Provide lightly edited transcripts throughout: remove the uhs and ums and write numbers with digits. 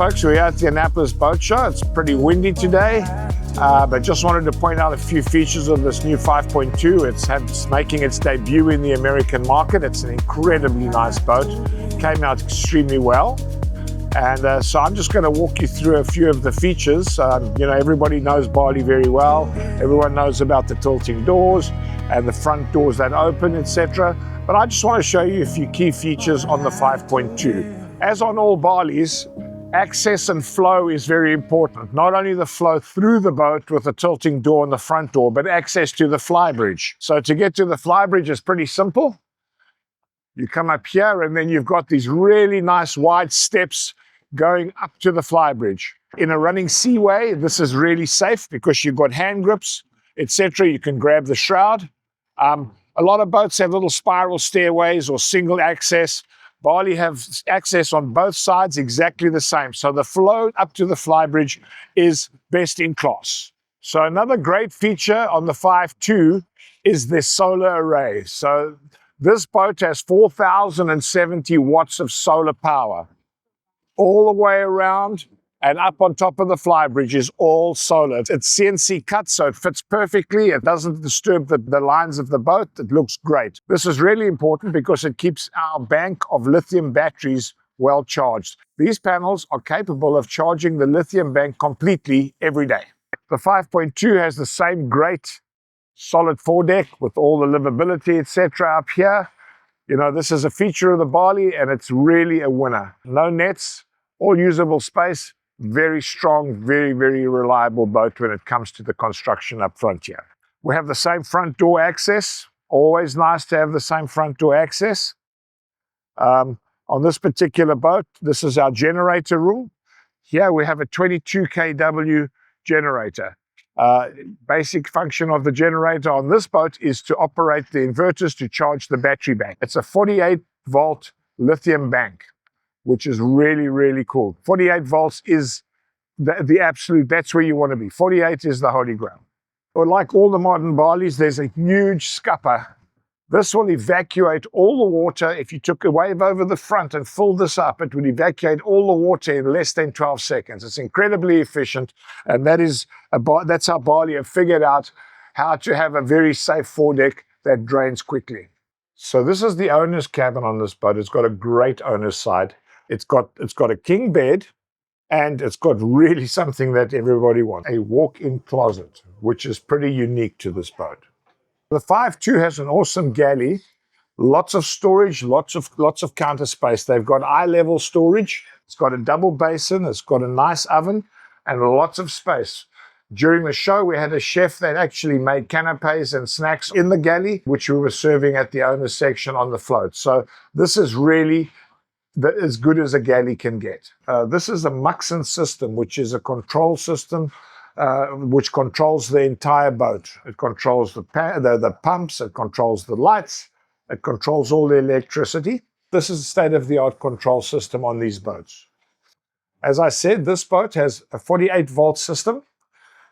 folks, we're here at the Annapolis Boat Show. It's pretty windy today, but just wanted to point out a few features of this new 5.2. It's making its debut in the American market. It's an incredibly nice boat. Came out extremely well. And so I'm just going to walk you through a few of the features. You know, everybody knows Bali very well. Everyone knows about the tilting doors and the front doors that open, etc. But I just want to show you a few key features on the 5.2. As on all Balis, access and flow is very important. Not only the flow through the boat with the tilting door and the front door, but access to the Flybridge. So to get to the Flybridge is pretty simple. You come up here and then you've got these really nice wide steps going up to the Flybridge. In a running seaway, this is really safe because you've got hand grips, etc. You can grab the shroud. A lot of boats have little spiral stairways or single access. Bali have access on both sides exactly the same. So the flow up to the Flybridge is best in class. So another great feature on the 5.2 is the solar array. So this boat has 4,070 watts of solar power. All the way around and up on top of the Flybridge is all solar. It's CNC cut, so it fits perfectly. It doesn't disturb the lines of the boat. It looks great. This is really important because it keeps our bank of lithium batteries well charged. These panels are capable of charging the lithium bank completely every day. The 5.2 has the same great solid foredeck with all the livability, etc. up here. You know, this is a feature of the Bali and it's really a winner. No nets, all usable space. Very strong, very, very reliable boat when it comes to the construction up front here. We have the same front door access. Always nice to have the same front door access. On this particular boat, this is our generator room. Here we have a 22 kW generator. Basic function of the generator on this boat is to operate the inverters to charge the battery bank. It's a 48 volt lithium bank, which is really, really cool. 48 volts is the absolute, that's where you want to be. 48 is the holy grail. But like all the modern Balis, there's a huge scupper. This will evacuate all the water. If you took a wave over the front and filled this up, it would evacuate all the water in less than 12 seconds. It's incredibly efficient, and that's how Bali have figured out how to have a very safe foredeck that drains quickly. So this is the owner's cabin on this boat. It's got a great owner's side. It's got a king bed, and it's got really something that everybody wants, a walk-in closet, which is pretty unique to this boat. The 5.2 has an awesome galley, lots of storage, lots of counter space. They've got eye-level storage. It's got a double basin. It's got a nice oven and lots of space. During the show, we had a chef that actually made canapes and snacks in the galley, which we were serving at the owner's section on the float. So this is really as good as a galley can get. This is a Muxon system, which is a control system which controls the entire boat. It controls the pumps, it controls the lights, it controls all the electricity. This is a state-of-the-art control system on these boats. As I said, this boat has a 48 volt system.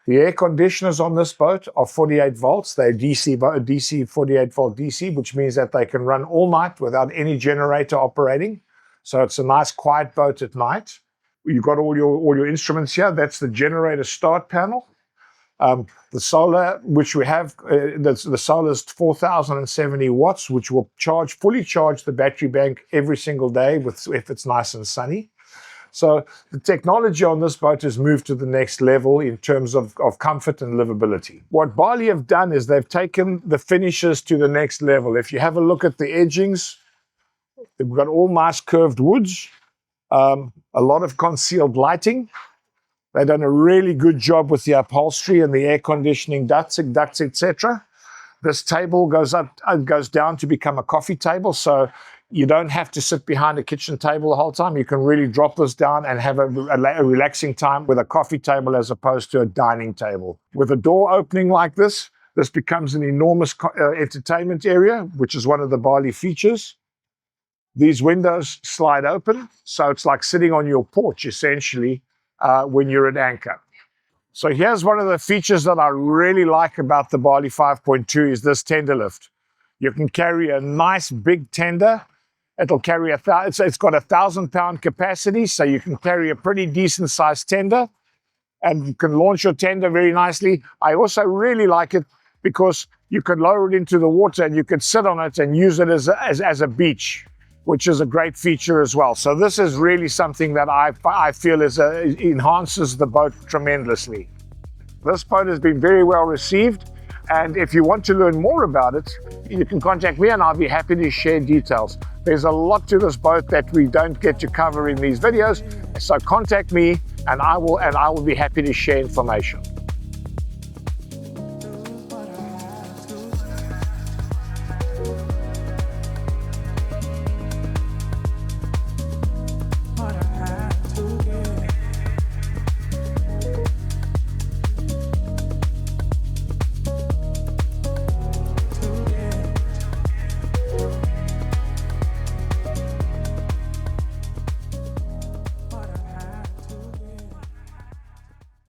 The air conditioners on this boat are 48 volts. They're DC 48 volt DC, which means that they can run all night without any generator operating. So it's a nice quiet boat at night. You've got all your instruments here. That's the generator start panel. The solar, which we have, the solar is 4,070 watts, which will fully charge the battery bank every single day if it's nice and sunny. So the technology on this boat has moved to the next level in terms of comfort and livability. What Bali have done is they've taken the finishes to the next level. If you have a look at the edgings, they've got all nice curved woods. A lot of concealed lighting. They've done a really good job with the upholstery and the air conditioning ducts, etc. This table goes down to become a coffee table, so you don't have to sit behind a kitchen table the whole time. You can really drop this down and have a relaxing time with a coffee table as opposed to a dining table. With a door opening like this becomes an enormous entertainment area, which is one of the Bali features. These windows slide open, so it's like sitting on your porch, essentially, when you're at anchor. So here's one of the features that I really like about the Bali 5.2 is this tender lift. You can carry a nice big tender It'll carry it's got 1,000-pound capacity, so you can carry a pretty decent sized tender, and you can launch your tender very nicely. I also really like it because you can lower it into the water and you can sit on it and use it as a beach, which is a great feature as well. So this is really something that I feel enhances the boat tremendously. This boat has been very well received, and if you want to learn more about it, you can contact me and I'll be happy to share details. There's a lot to this boat that we don't get to cover in these videos, so contact me and I will be happy to share information.